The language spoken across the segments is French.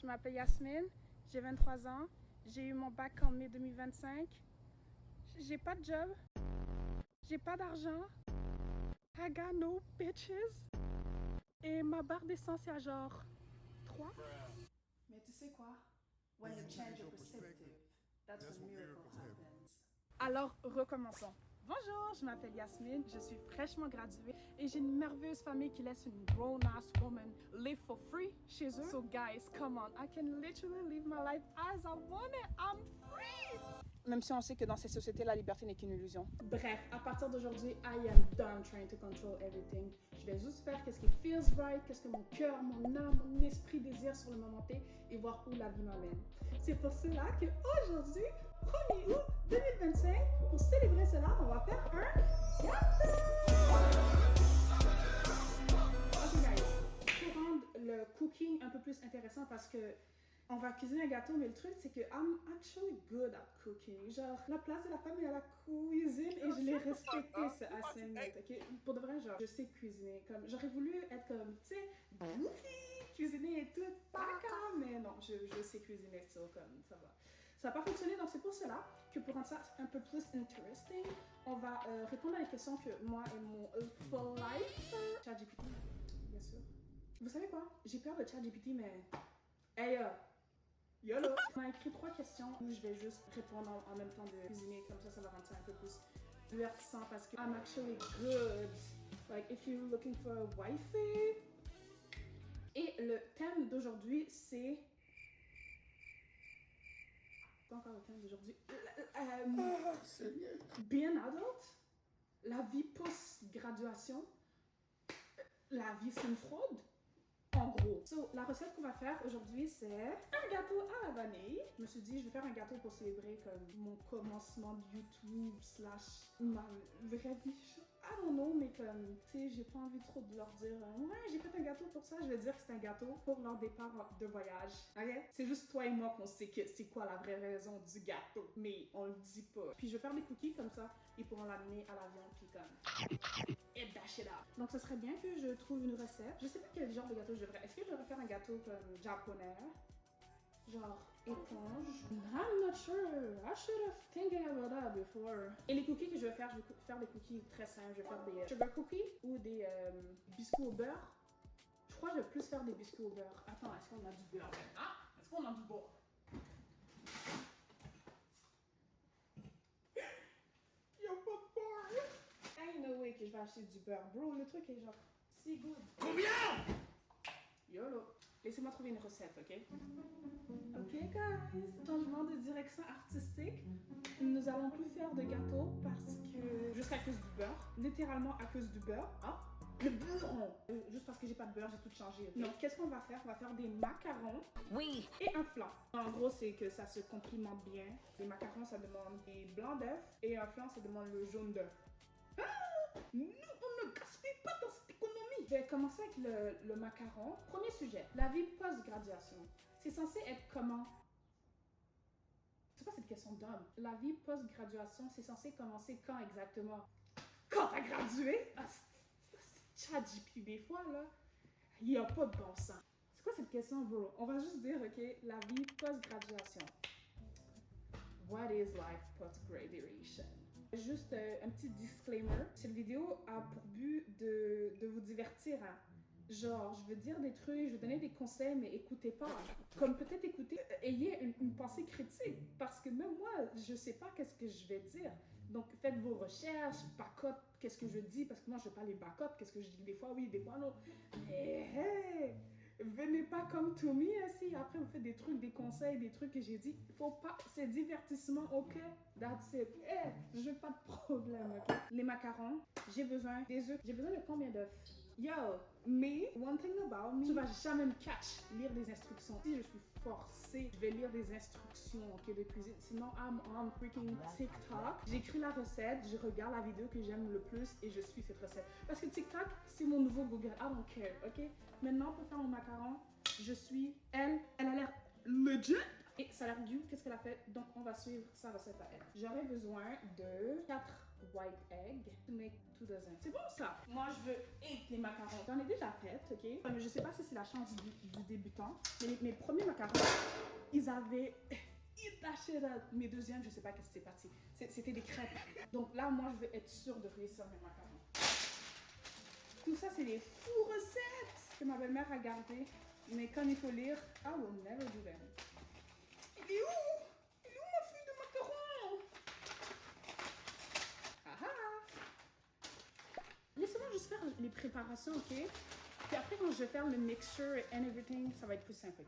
je m'appelle Yasmine, j'ai 23 ans, j'ai eu mon bac en mai 2025. J'ai pas de job, j'ai pas d'argent, I got no bitches, et ma barre d'essence est à genre 3. Mais tu sais quoi? When you change your perspective, that's when miracle happens. Alors, recommençons. Bonjour, je m'appelle Yasmine, je suis fraîchement graduée et j'ai une merveilleuse famille qui laisse une grown-ass woman live for free chez eux. So guys, come on, I can literally live my life as I want it, I'm free! Même si on sait que dans ces sociétés, la liberté n'est qu'une illusion. Bref, à partir d'aujourd'hui, I am done trying to control everything. Je vais juste faire qu'est-ce qui feels right, qu'est-ce que mon cœur, mon âme, mon esprit désire sur le moment T et voir où la vie m'amène. C'est pour cela qu'aujourd'hui, 1er août 2025, pour célébrer cela, on va faire un gâteau! Ok guys, pour rendre le cooking un peu plus intéressant parce que on va cuisiner un gâteau, mais le truc c'est que I'm actually good at cooking. Genre, la place de la femme est à la cuisine et je l'ai respecté ce assignment, ok? Pour de vrai, genre, je sais cuisiner. Comme, j'aurais voulu être comme, tu sais, goofy, cuisiner et tout, d'accord, mais non, je sais cuisiner, so, comme, ça va. Ça n'a pas fonctionné, donc c'est pour cela que pour rendre ça un peu plus interesting, on va répondre à les questions que moi et mon life ChatGPT, bien sûr. Vous savez quoi? J'ai peur de ChatGPT, mais hey, YOLO! On a écrit 3 questions où je vais juste répondre en même temps de cuisiner, comme ça va rendre ça un peu plus divertissant parce que I'm actually good. Like, if you're looking for a wifey. Et le thème d'aujourd'hui, c'est... Pas encore le thème d'aujourd'hui. Being adult, la vie post-graduation, la vie c'est une fraude. En gros. So, la recette qu'on va faire aujourd'hui, c'est un gâteau à la vanille. Je me suis dit, je vais faire un gâteau pour célébrer comme mon commencement de YouTube / ma vraie vie. I don't know, mais comme, tu sais, j'ai pas envie trop de leur dire, ouais, j'ai fait un gâteau pour ça. Je vais dire que c'est un gâteau pour leur départ de voyage. Ok? C'est juste toi et moi qu'on sait que c'est quoi la vraie raison du gâteau, mais on le dit pas. Puis je vais faire des cookies comme ça, ils pourront l'amener à l'avion, puis comme, et dash it up. Donc, ce serait bien que je trouve une recette. Je sais pas quel genre de gâteau je devrais. Est-ce que je devrais faire un gâteau comme japonais? Genre éponge? I'm not sure. I should have thinking about that before. Et les cookies que je vais faire des cookies très simples. Je vais faire des sugar cookies ou des biscuits au beurre. Je crois que je vais plus faire des biscuits au beurre. Attends, est-ce qu'on a du beurre? Ah! Est-ce qu'on a du beurre? Y'a pas de beurre! Ain't no way que je vais acheter du beurre. Bro, le truc est genre si good. Combien? YOLO. Laissez-moi trouver une recette, ok? Ok, guys. Changement de direction artistique. Nous allons plus faire de gâteaux parce que... Juste à cause du beurre. Littéralement à cause du beurre. Ah! Le beurre! Juste parce que j'ai pas de beurre, j'ai tout changé, ok? Donc, qu'est-ce qu'on va faire? On va faire des macarons. Oui. Et un flan. En gros, c'est que ça se complimente bien. Les macarons, ça demande des blancs d'œufs. Et un flan, ça demande le jaune d'œuf. Ah! Nous, on ne gaspille pas dans cette économie. Je vais commencer avec le macaron. Premier sujet, la vie post-graduation. C'est censé être comment? C'est quoi cette question d'homme? La vie post-graduation, c'est censé commencer quand exactement? Quand t'as gradué? Ah, c'est ChatGPT des fois, là. Il n'y a pas de bon sens. C'est quoi cette question, bro? On va juste dire, OK, la vie post-graduation. What is life post-graduation? Juste un petit disclaimer. Cette vidéo a pour but de vous divertir. Hein. Genre, je veux dire des trucs, je veux donner des conseils, mais écoutez pas. Comme peut-être écoutez, ayez une pensée critique. Parce que même moi, je sais pas qu'est-ce que je vais dire. Donc, faites vos recherches, back-up, qu'est-ce que je dis. Parce que moi, je parle des back-up, qu'est-ce que je dis des fois, oui, des fois, non. Mais hey! Venez pas comme to me, si après vous faites des trucs, des conseils, des trucs que j'ai dit. Faut pas, c'est divertissement, ok? That's it. Hey, je veux pas de problème, ok? Les macarons, j'ai besoin des œufs. J'ai besoin de combien d'œufs? Yo, me, one thing about me, tu vas jamais me catch lire des instructions. Si je suis forcée, je vais lire des instructions, ok, de cuisine. Sinon, I'm on freaking TikTok. J'écris la recette, je regarde la vidéo que j'aime le plus et je suis cette recette. Parce que TikTok, c'est mon nouveau Google. I don't care, ok? Maintenant, pour faire mon macaron, je suis elle a l'air legit. Et ça a l'air due, qu'est-ce qu'elle a fait? Donc, on va suivre sa recette à elle. J'aurai besoin de 4 white egg to make 2 dozen. C'est bon ça? Moi, je veux les macarons. J'en ai déjà fait, ok? Mais je sais pas si c'est la chance du débutant, mais mes premiers macarons, ils avaient taché là. Mes deuxièmes, je sais pas qu'est-ce qui s'est passé. C'était des crêpes. Donc là, moi, je veux être sûre de réussir mes macarons. Tout ça, c'est des fous recettes que ma belle-mère a gardées. Mais quand il faut lire, I will never do them. Il est où? Il est où ma feuille de macarons? Ah ah! Laissez-moi juste faire les préparations, ok? Puis après, quand je vais faire le mixture and everything, ça va être plus simple.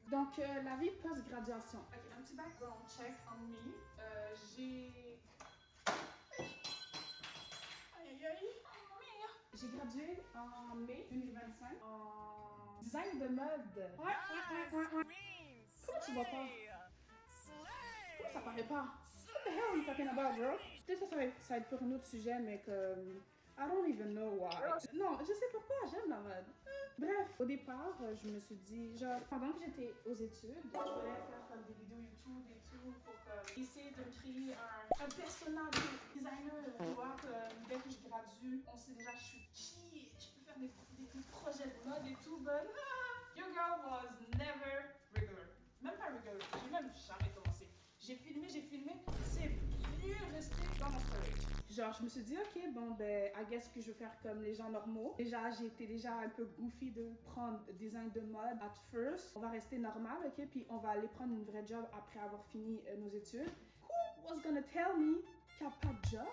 Donc, la vie post-graduation. Ok, un petit background check on me. J'ai... Aïe, aïe. J'ai gradué en mai 2025 en design de mode. Ouais. Comment tu vois pas? Comment ça paraît pas? What the hell are you talking about, bro? Peut-être que ça va être pour un autre sujet, mais comme... I don't even know why. Non, je sais pourquoi, j'aime la mode. Bref, au départ, je me suis dit, genre, pendant que j'étais aux études, je voulais faire comme des vidéos YouTube et tout pour essayer de créer un personnage designer. Tu vois, que dès que je gradue, on sait déjà je suis qui, je peux faire des projets de mode et tout, but your girl was never regular. Même pas regular, j'ai même jamais commencé. J'ai filmé, c'est mieux resté dans mon storage. Genre, je me suis dit, ok, bon, ben, I guess que je vais faire comme les gens normaux. Déjà, j'ai été déjà un peu goofy de prendre design de mode at first. On va rester normal, ok, puis on va aller prendre une vraie job après avoir fini nos études. Who was gonna tell me qu'il n'y a pas de job?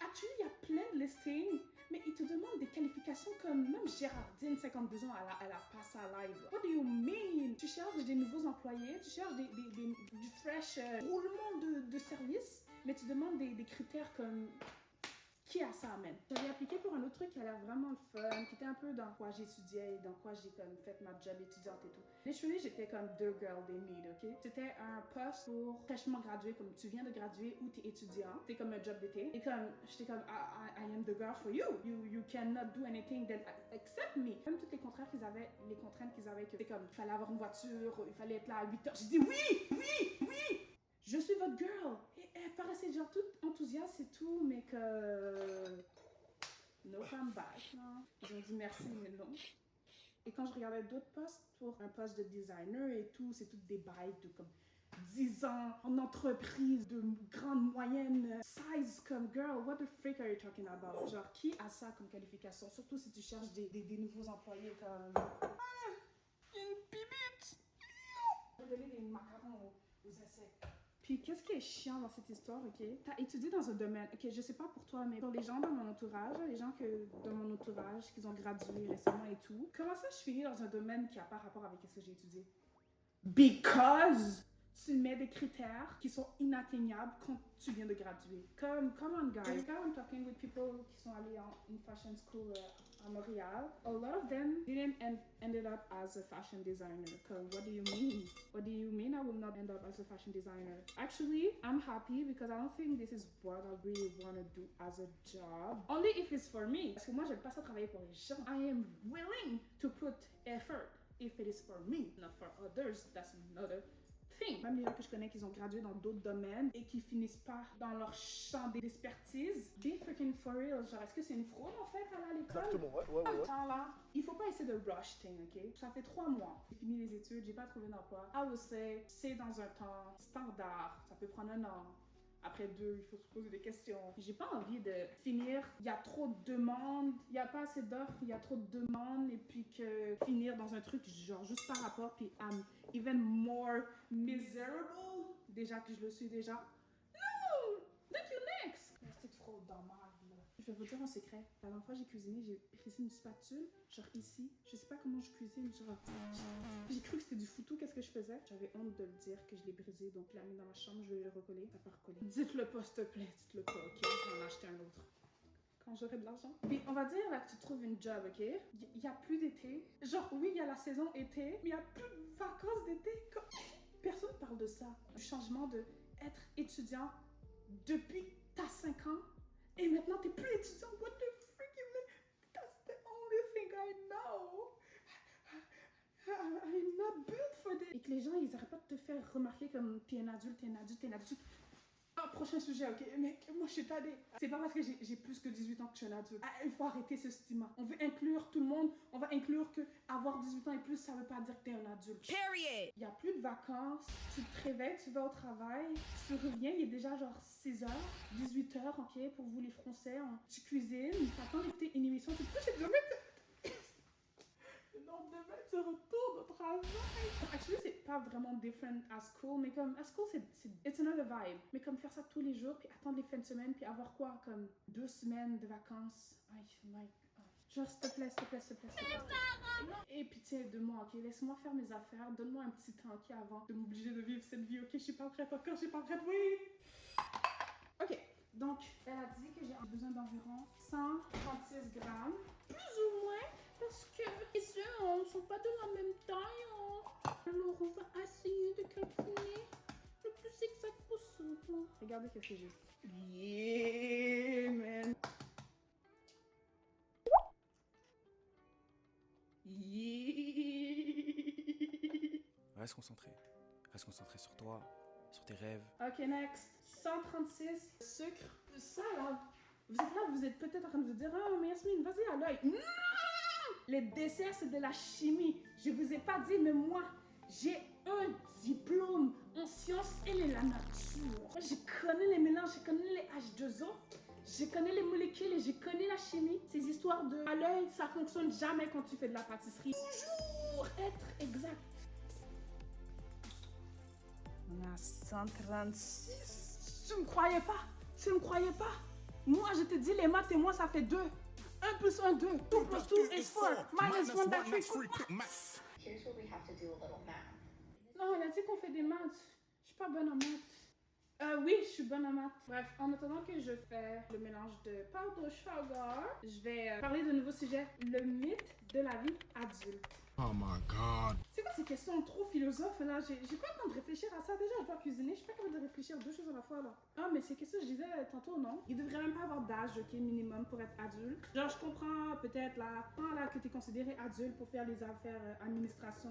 Actually, il y a plein de listings, mais ils te demandent des qualifications comme même Gérardine, 52 ans, elle a passé à live. What do you mean? Tu cherches des nouveaux employés, tu cherches du fresh roulement de service, mais tu demandes des critères comme... Qui a ça, man? J'avais appliqué pour un autre truc qui a l'air vraiment le fun, qui était un peu dans quoi j'étudiais, dans quoi j'ai comme fait ma job étudiante et tout. Literally, j'étais comme deux girls they need, ok? C'était un poste pour fraîchement gradué, comme tu viens de graduer ou t'es étudiant. C'était comme un job d'été. Et comme, j'étais comme, I am the girl for you. You cannot do anything then accept me. Même toutes les contraintes qu'ils avaient, que c'était comme, il fallait avoir une voiture, il fallait être là à 8 heures. J'ai dit oui! Je suis votre girl! Et elle paraissait genre toute enthousiaste et tout, mais que... No come back, non. Ils ont dit merci, mais non. Et quand je regardais d'autres postes pour un poste de designer et tout, c'est toutes des bails de comme 10 ans en entreprise de grande, moyenne size comme girl, what the freak are you talking about? Genre, qui a ça comme qualification? Surtout si tu cherches des nouveaux employés comme... Ah, il y a une bibite! Je vais donner des macarons aux insectes. Puis qu'est-ce qui est chiant dans cette histoire, ok? T'as étudié dans un domaine, ok, je sais pas pour toi, mais pour les gens dans mon entourage, qui ont gradué récemment et tout, comment ça je finis dans un domaine qui a pas rapport avec ce que j'ai étudié? Because tu mets des critères qui sont inatteignables quand tu viens de graduer. Comme, come on guys, quand I'm talking with people qui sont allés en fashion school à Montréal, a lot of them didn't ended up as a fashion designer. Because what do you mean? What do you mean I will not end up as a fashion designer? Actually, I'm happy because I don't think this is what I really want to do as a job. Only if it's for me. Parce que moi, j'aime pas ça travailler pour les gens. I am willing to put effort if it is for me, not for others. That's another thing. Même les gens que je connais qui ont gradué dans d'autres domaines et qui finissent pas dans leur champ d'expertise. Be freaking for real. Genre, est-ce que c'est une fraude en fait à l'école? Exactement, ouais. Attends là, il faut pas essayer de rush thing, ok? Ça fait 3 mois. J'ai fini les études, j'ai pas trouvé d'emploi. I would say, c'est dans un temps standard. Ça peut prendre 1 an. Après 2, il faut se poser des questions. J'ai pas envie de finir, il y a trop de demandes, il y a pas assez d'offres, il y a trop de demandes, et puis que finir dans un truc genre juste par rapport, puis I'm even more miserable, déjà que je le suis déjà. No! Thank you next! C'était trop dans ma vie, là. Je vais vous dire un secret. La dernière fois j'ai cuisiné une spatule, genre ici. Je sais pas comment je cuisine, genre... J'ai cru que c'était du foutou, qu'est-ce que je faisais? J'avais honte de le dire, que je l'ai brisé, donc je l'ai mis dans ma chambre, je vais le recoller. Ça peut recoller. Dites-le pas, s'il te plaît, dites-le pas, ok? Je vais en acheter un autre. Quand j'aurai de l'argent. Puis on va dire là que tu trouves une job, ok? Il y a plus d'été. Genre, oui, il y a la saison été, mais il y a plus de vacances d'été. Personne parle de ça. Du changement de être étudiant depuis t'as 5 ans et maintenant t'es plus étudiant. What the freaking... That's the only thing I know. I'm not built for this. Et que les gens, ils arrêtent pas de te faire remarquer comme t'es un adulte. prochain sujet, ok? Mais moi, je suis tannée. C'est pas parce que j'ai plus que 18 ans que je suis un adulte. Ah, il faut arrêter ce stigma. On veut inclure tout le monde. On va inclure que avoir 18 ans et plus, ça veut pas dire que t'es un adulte. Period! Il y a plus de vacances. Tu te réveilles, tu vas au travail. Tu reviens, il est déjà genre 6h, 18h, ok? Pour vous les Français, hein. Tu cuisines, t'attends d'écouter une émission. Tu te couches et tu demain, tu retournes au travail. Actually, c'est pas vraiment different à school, mais comme à school, it's another vibe. Mais comme faire ça tous les jours, puis attendre les fins de semaine, puis avoir quoi, comme 2 semaines de vacances. Aïe, like, genre, s'il te plaît, s'il te plaît, s'il te plaît, s'il te plaît. Et pitié de moi, ok? Laisse-moi faire mes affaires. Donne-moi un petit temps, ok, avant de m'obliger de vivre cette vie, ok? Je suis pas prête encore, je suis pas prête, oui! Ok, donc, elle a dit que j'ai besoin d'environ 136 grammes, plus ou moins. Parce que les œufs ne sont pas de la même taille. Hein. Alors on va essayer de calculer le plus exact possible. Regardez ce que j'ai. Yeah, man. Yeah. Reste concentré. Reste concentré sur toi, sur tes rêves. Ok, next. 136 sucre. Ça là. Vous êtes là, vous êtes peut-être en train de vous dire, oh mais Yasmine, vas-y à l'œil. Non! Les desserts, c'est de la chimie. Je vous ai pas dit, mais moi, j'ai un diplôme en sciences et la nature. Je connais les mélanges, je connais les H2O, je connais les molécules et je connais la chimie. Ces histoires de à l'œil, ça fonctionne jamais quand tu fais de la pâtisserie. Toujours être exact. On a 136. Tu me croyais pas? Tu me croyais pas? Moi, je te dis, les maths et moi, ça fait 2. 1 plus 1, 2. 2 plus 2 is 4. Minus 1, that's 3. Here's where we have to do a little math. Non, elle a dit qu'on fait des maths. Je suis pas bonne en maths. Oui, je suis bonne en maths. Bref, en attendant que je fais le mélange de powder sugar, je vais parler d'un nouveau sujet. Le mythe de la vie adulte. Oh my God. C'est quoi ces questions trop philosophes là? J'ai pas le temps de réfléchir à ça. Déjà, je dois cuisiner. Je suis pas capable de réfléchir 2 choses à la fois là. Ah, mais c'est qu'est-ce que je disais tantôt, non? Il devrait même pas avoir d'âge, ok, minimum pour être adulte. Genre, je comprends peut-être là, que t'es considéré adulte pour faire les affaires administration.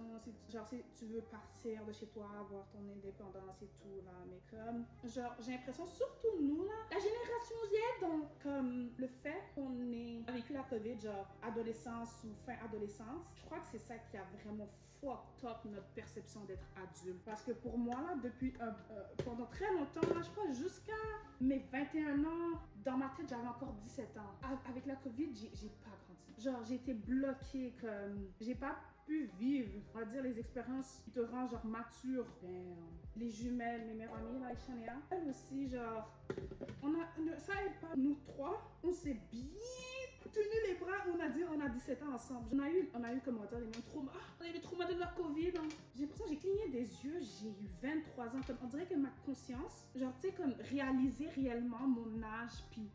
Genre, si tu veux partir de chez toi, avoir ton indépendance et tout là. Mais comme, genre, j'ai l'impression, surtout nous là, la génération Z, donc, comme le fait qu'on ait vécu la COVID, genre, adolescence ou fin adolescence, je crois que c'est ça qui a vraiment fucked up notre perception d'être adulte. Parce que pour moi, là, depuis pendant très longtemps, là, je crois jusqu'à mes 21 ans, dans ma tête, j'avais encore 17 ans. Avec la COVID, j'ai pas grandi. Genre, j'ai été bloquée, comme, j'ai pas pu vivre, on va dire, les expériences qui te rendent, genre, mature. Les jumelles, mes meilleures amies, là, Shania, elles aussi, genre, ça aide pas. Nous 3, on s'est bien tenu les bras, on a 17 ans ensemble. On a eu comme on va dire, les mêmes traumas. On a eu les traumas de la COVID. Hein. J'ai l'impression que j'ai cligné des yeux, j'ai eu 23 ans. Comme, on dirait que ma conscience, genre, tu sais, comme réaliser réellement mon âge, puis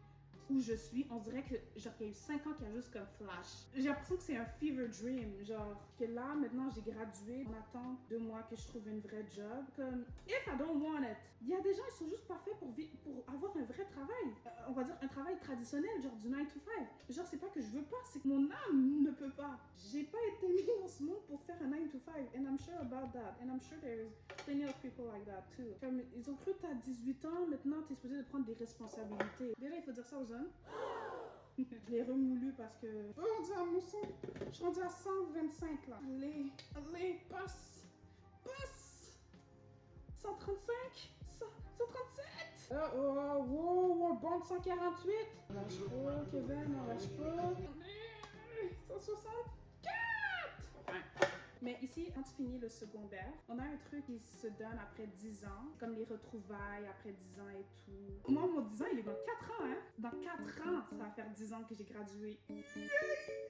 où je suis, on dirait que, genre, qu'il y a eu 5 ans qu'il y a juste comme flash. J'ai l'impression que c'est un fever dream, genre, que là, maintenant, j'ai gradué, on attend 2 mois que je trouve une vraie job, comme, if I don't want it. Il y a des gens, ils sont juste pas faits pour avoir un vrai travail. On va dire un travail traditionnel, genre du 9 to 5. Genre, c'est pas que je veux pas, c'est que mon âme ne peut pas. J'ai pas été mis dans ce monde pour faire un 9 to 5, and I'm sure about that, and I'm sure there's plenty of people like that too. Comme, ils ont cru que t'as 18 ans, maintenant, t'es supposé de prendre des responsabilités. Déjà, il faut dire ça aux hommes. Je l'ai remoulu parce que... Oh, on dit à mousson. Je suis rendue à 125 là. Allez, passe. 135. 137. Oh, bon de 148. On lâche pas, Kevin, on lâche pas. 164. Mais ici, quand tu finis le secondaire, on a un truc qui se donne après 10 ans, comme les retrouvailles après 10 ans et tout. Moi, mon 10 ans, il est dans 4 ans, hein. Dans 4 ans, ça va faire 10 ans que j'ai gradué.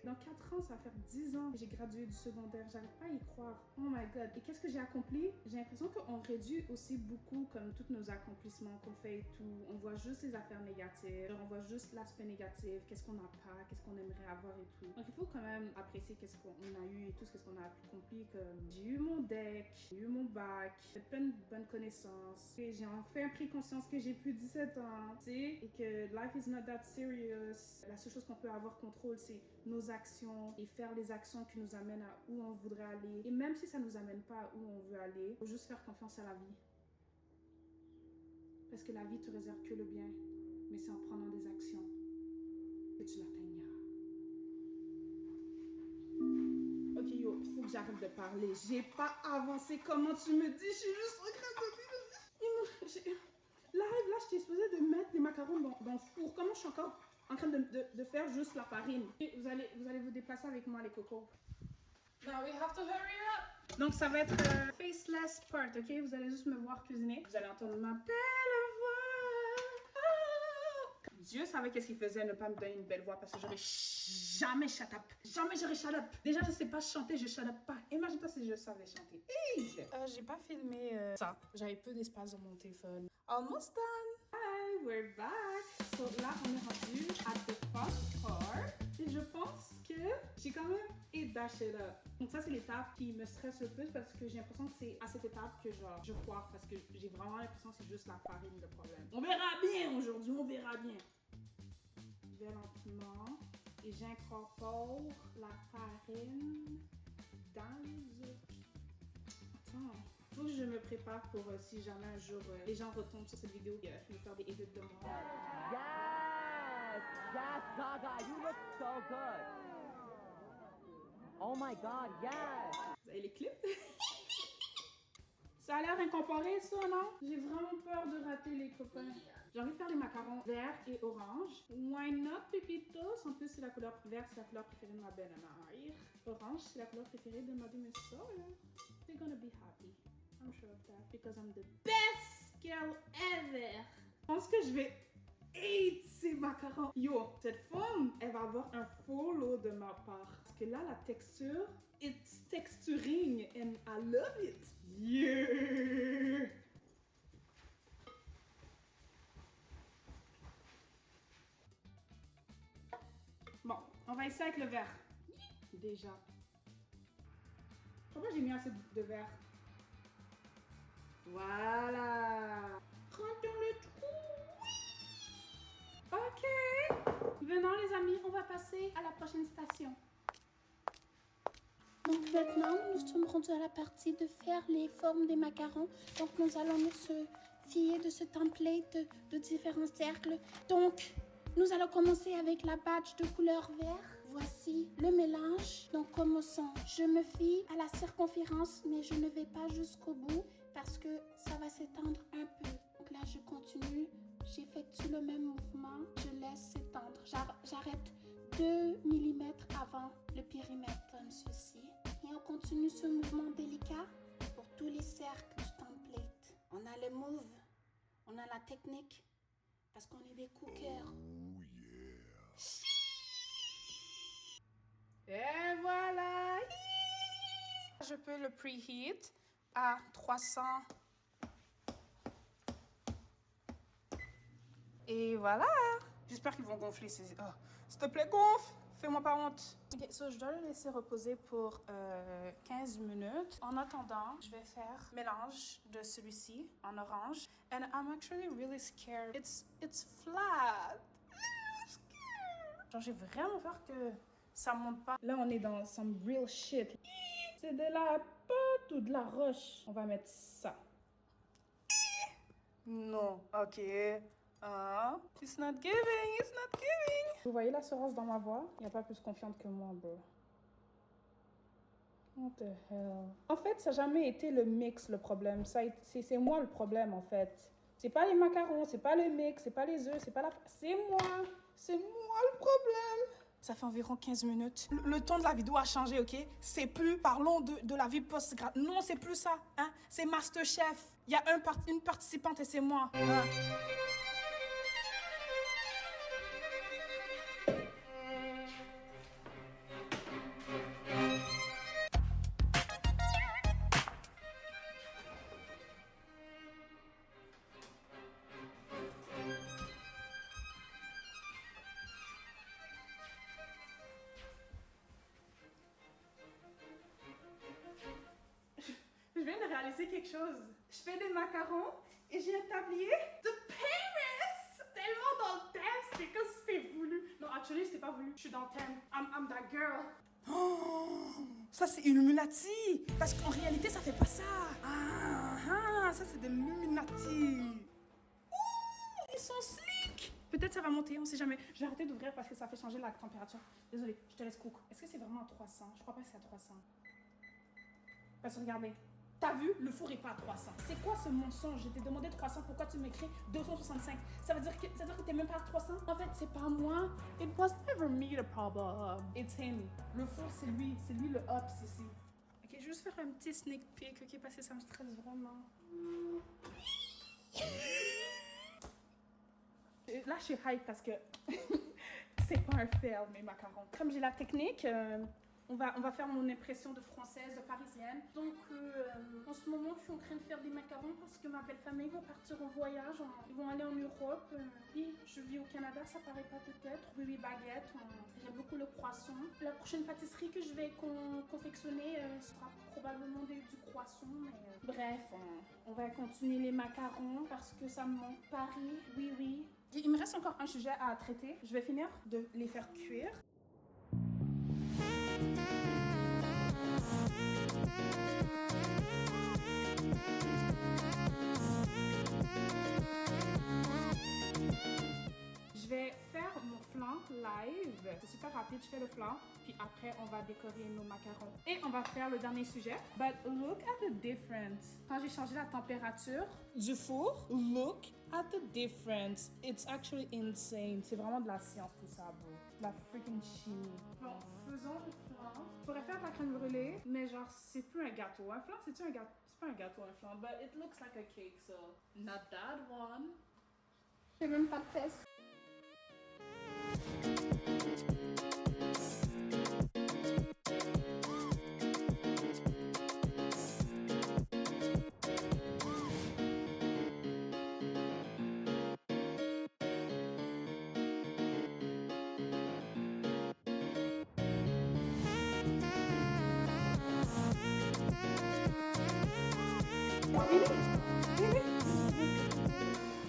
Dans 4 ans, ça va faire 10 ans que j'ai gradué du secondaire. J'arrive pas à y croire. Oh my God. Et qu'est-ce que j'ai accompli? J'ai l'impression qu'on réduit aussi beaucoup, comme tous nos accomplissements qu'on fait et tout. On voit juste les affaires négatives. On voit juste l'aspect négatif. Qu'est-ce qu'on n'a pas, qu'est-ce qu'on aimerait avoir et tout. Donc, il faut quand même apprécier qu'est-ce qu'on a eu et tout, qu'est-ce qu'on a accompli. Comme j'ai eu mon deck, j'ai eu mon bac, j'ai plein de bonnes connaissances. Et j'ai enfin pris conscience que j'ai plus 17 ans, tu sais, et que life is not that serious. La seule chose qu'on peut avoir contrôle, c'est nos actions et faire les actions qui nous amènent à où on voudrait aller. Et même si ça nous amène pas à où on veut aller, faut juste faire confiance à la vie. Parce que la vie te réserve que le bien. Mais c'est en prenant des actions que tu l'atteindras. Ok, yo, faut que j'arrête de parler. J'ai pas avancé comment tu me dis. Je suis juste en train de... Live, là, j'étais supposée de mettre des macarons dans le four. Comment je suis encore en train de faire juste la farine? Et vous allez vous déplacer avec moi, les cocos. Now we have to hurry up. Donc, ça va être faceless part, ok? Vous allez juste me voir cuisiner. Vous allez entendre ma belle voix. Ah! Dieu savait qu'est-ce qu'il faisait, ne pas me donner une belle voix parce que j'aurais jamais shut up. Jamais j'aurais shut up. Déjà, je sais pas chanter, je shut up pas. Imagine-toi si je savais chanter. Hey! J'ai pas filmé ça. J'avais peu d'espace dans mon téléphone. Almost done. Hi, we're back. So là, on est rendu à the fun part. Et je pense que j'ai quand même dash it up. Donc ça, c'est l'étape qui me stresse le plus parce que j'ai l'impression que c'est à cette étape que genre, je foire parce que j'ai vraiment l'impression que c'est juste la farine le problème. On verra bien aujourd'hui, on verra bien. Je vais lentement et j'incorpore la farine dans les œufs. Attends. Faut que je me prépare pour si jamais un jour les gens retombent sur cette vidéo et je vais faire des edits de moi. Yes! Yes, Gaga, you look so good. Oh my God, yes! Vous avez les clips? Ça a l'air incorporé, ça, non? J'ai vraiment peur de rater les copains. J'ai envie de faire les macarons verts et orange. Why not, Pépitos? En plus, c'est la couleur verte, c'est la couleur préférée de ma belle-mère. Orange, c'est la couleur préférée de ma demi-sœur. They're gonna be happy. I'm sure of that. Because I'm the best girl ever. Je pense que je vais hate ces macarons. Yo, cette forme, elle va avoir un follow de ma part. Parce que là, la texture, it's texturing and I love it. Yeah! Bon, on va essayer avec le verre. Déjà. Pourquoi j'ai mis assez de verre? Voilà. Rentre dans le trou. Ok. Venons les amis, on va passer à la prochaine station. Donc maintenant, nous sommes rendus à la partie de faire les formes des macarons. Donc nous allons nous fier de ce template de différents cercles. Donc, nous allons commencer avec la badge de couleur vert. Voici le mélange. Donc commençons. Je me fie à la circonférence, mais je ne vais pas jusqu'au bout parce que ça va s'étendre un peu. Donc là, je continue. J'effectue le même mouvement. Je laisse s'étendre. J'arrête 2 mm avant le périmètre comme ceci. Et on continue ce mouvement délicat pour tous les cercles du template. On a le move, on a la technique, parce qu'on est des cookers. Et voilà. Je peux le preheat à 300. Et voilà. J'espère qu'ils vont gonfler ces... Oh. S'il te plaît, gonfle. Fais-moi pas honte. Ok, so je dois le laisser reposer pour 15 minutes. En attendant, je vais faire mélange de celui-ci en orange. And I'm actually really scared. It's flat. I'm scared. Genre, j'ai vraiment peur que ça monte pas. Là, on est dans some real shit. C'est de la pâte ou de la roche? On va mettre ça. Non. Ok. It's not giving. It's not giving. Vous voyez l'assurance dans ma voix? Il n'y a pas plus confiante que moi, bro. What the hell? En fait, ça n'a jamais été le mix le problème. C'est moi le problème, en fait. C'est pas les macarons, c'est pas le mix, c'est pas les œufs, c'est pas la... C'est moi! C'est moi le problème! Ça fait environ 15 minutes. Le ton de la vidéo a changé, ok? C'est plus parlons de la vie post-grad. Non, c'est plus ça. Hein? C'est Masterchef. Il y a une participante et c'est moi. Hein? Je viens de réaliser quelque chose. Je fais des macarons et j'ai un tablier de Paris! Tellement dans le thème, c'était comme si c'était voulu. Non, actually, c'était pas voulu. Je suis dans le thème. I'm that girl. Oh, ça, c'est Illuminati. Parce qu'en réalité, ça fait pas ça. Ah, ça, c'est de l'Illuminati. Ouh! Ils sont slick. Peut-être ça va monter, on sait jamais. Je vais arrêter d'ouvrir parce que ça fait changer la température. Désolée, je te laisse cook. Est-ce que c'est vraiment à 300? Je crois pas que c'est à 300. Parce que regardez, t'as vu, le four est pas à 300. C'est quoi ce mensonge? Je t'ai demandé 300, pourquoi tu m'écris 265? Ça veut dire que t'es même pas à 300? En fait, c'est pas moi. It was never me the problem. It's him. Le four, c'est lui le ops ici. Ok, je vais juste faire un petit sneak peek, ok, parce que ça me stresse vraiment. Là, je suis hype parce que c'est pas un fail, mes macarons. Comme j'ai la technique, on va faire mon impression de française, de parisienne. Donc, en ce moment, je suis en train de faire des macarons parce que ma belle famille va partir en voyage. Ils vont aller en Europe. Oui, je vis au Canada, ça paraît pas peut-être. Oui, baguette. J'aime beaucoup le croissant. La prochaine pâtisserie que je vais confectionner sera probablement du croissant. Mais, bref, on va continuer les macarons parce que ça me manque Paris. Oui, oui. Il me reste encore un sujet à traiter. Je vais finir de les faire cuire. Je vais faire mon flan live. C'est super rapide, je fais le flan, puis après on va décorer nos macarons. Et on va faire le dernier sujet. But look at the difference. Quand j'ai changé la température du four, look at the difference. It's actually insane. C'est vraiment de la science tout ça, bro. De la freaking chimie. Bon, faisons le flan. Je pourrais faire de la crème brûlée, mais genre c'est plus un gâteau. Un flan, c'est un gâteau? C'est pas un gâteau, un flan, but it looks like a cake, so not that one. J'ai même pas de fesses.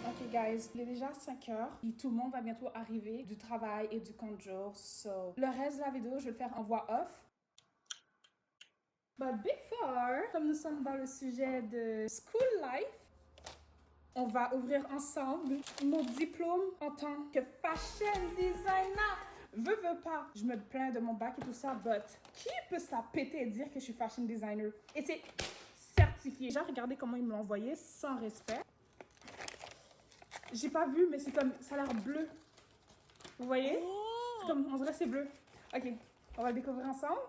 Ok guys, il est déjà 5 heures et tout le monde va bientôt arriver du travail et du camp de jour. So, le reste de la vidéo, je vais le faire en voix off. But before, comme nous sommes dans le sujet de school life, on va ouvrir ensemble mon diplôme en tant que fashion designer. Veux pas, je me plains de mon bac et tout ça, but qui peut se la péter et dire que je suis fashion designer? Et c'est certifié. J'ai regardé comment ils me l'ont envoyé, sans respect. J'ai pas vu, mais c'est comme, ça a l'air bleu. Vous voyez? C'est comme, on dirait que c'est bleu. Ok, on va le découvrir ensemble.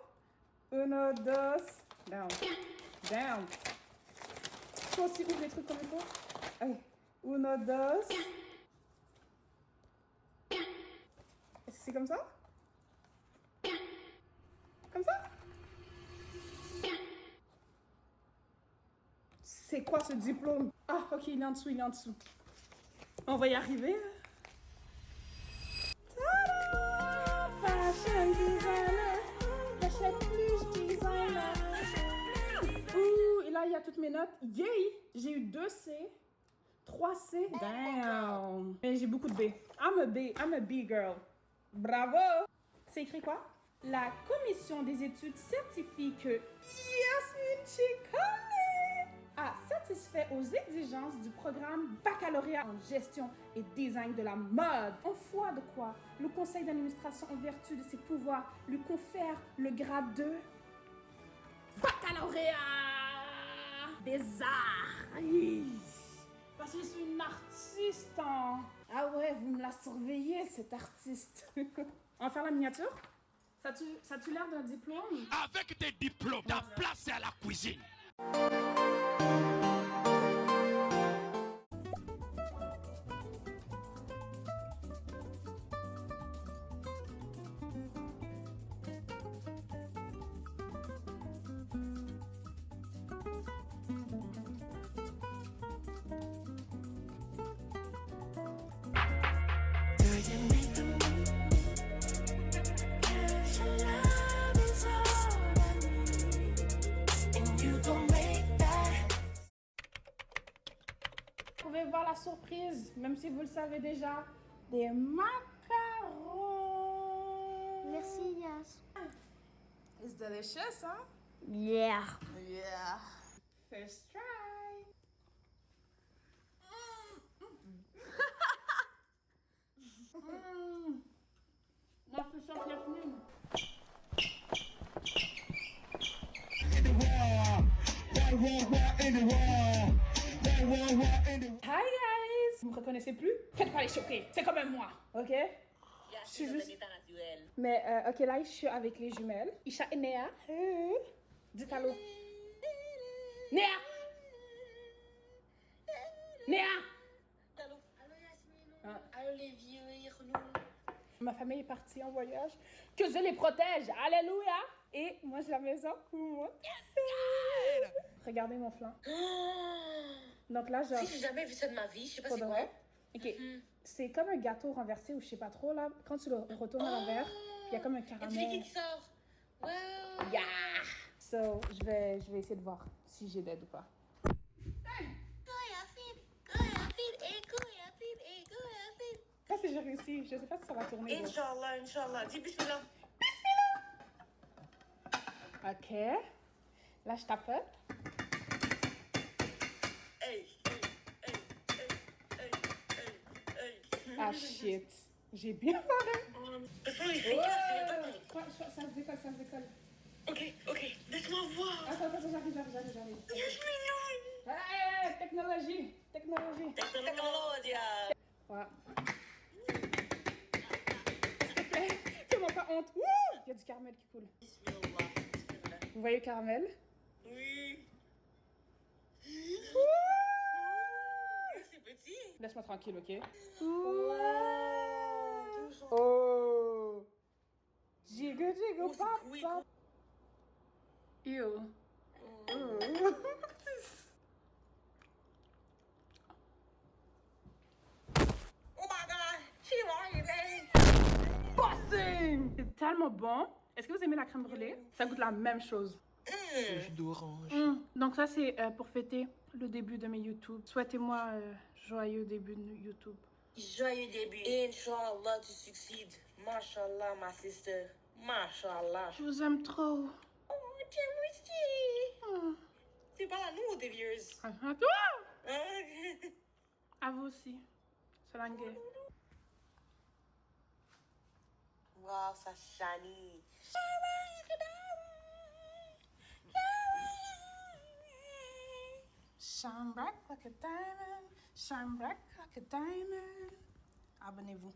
Uno, dos, down. Down. Toi aussi, ouvre les trucs comme il faut. Ok, uno, dos. Est-ce que c'est comme ça? Comme ça? C'est quoi ce diplôme? Ah, ok, il est en dessous, il est en dessous. On va y arriver. Tada! Fashion designer. J'achète plus designer. Ouh, et là, il y a toutes mes notes. Yay! J'ai eu 2 C, 3 C. Damn! Et j'ai beaucoup de B. I'm a B girl. Bravo! C'est écrit quoi? La commission des études certifie que Yasmine Chikane a satisfait aux exigences du programme baccalauréat en gestion et design de la mode. En foi de quoi, le conseil d'administration, en vertu de ses pouvoirs, lui confère le grade de baccalauréat des arts. Parce que je suis une artiste. Hein. Ah ouais, vous me la surveillez, cette artiste. On va faire la miniature. Ça a-tu l'air d'un diplôme? Avec tes diplômes, ta place c'est à la cuisine. Vous pouvez voir la surprise, même si vous le savez déjà, des macarons. Merci, Yas. It's delicious, hein? Yeah. Yeah. First try. Non, c'est ça, Yasmine. Hi guys! Vous me reconnaissez plus? Faites pas les choquer, c'est quand même moi, ok? Je suis juste... Mais ok, là, je suis avec les jumelles. Isha et Néa. Dites allô. Néa! Néa! Allô Yasmine. Ah. Allô les vieux, Ma famille est partie en voyage. Que je les protège! Alléluia! Et moi, j'ai la maison pour moi. Regardez mon flanc. Donc là, genre... Si j'ai jamais vu ça de ma vie, je sais pas Pour c'est de quoi. vrai? Ok. C'est comme un gâteau renversé ou je sais pas trop là. Quand tu le retournes à l'envers, il y a comme un Il y a du caramel. liquide qui sort. Ouais. Yeah! So, je vais essayer de voir si j'ai d'aide ou pas. Là, si j'ai réussi. Je sais pas si ça va tourner. Là. Inch'Allah, Inch'Allah. Dis bismillah. Ok. Là, je tapote. Hey, Ah shit. J'ai bien parlé. Ça se décolle, ça se décolle. Ok, laisse-moi voir. Attends, j'arrive. Yasmine, Hey, technologie. technologie. Ouais. S'il te plaît, fais-moi pas honte. Wouh! Il y a du caramel qui coule. Bismillah. Vous voyez le caramel? Oui. C'est petit. Laisse-moi tranquille, ok? Wow. Oh! Jiggle, Oh, pop, c'est oui. pop. Ew. Oh my god, she want you, baby. Bossing! C'est tellement bon. Est-ce que vous aimez la crème brûlée? Ça goûte la même chose. Jus d'orange. Donc ça, c'est pour fêter le début de mes YouTube. Souhaitez-moi joyeux début de YouTube. Joyeux début. Inch'Allah, tu succèdes. Mashallah, ma sister. Mashallah. Je vous aime trop. Oh, tiens, moi aussi. Oh. C'est pas à nous ou tes vieux? À toi! Hein? À vous aussi. Salangue. Wow, ça shiny. Shine bright like a diamond. Shine bright like a diamond. Abonnez-vous.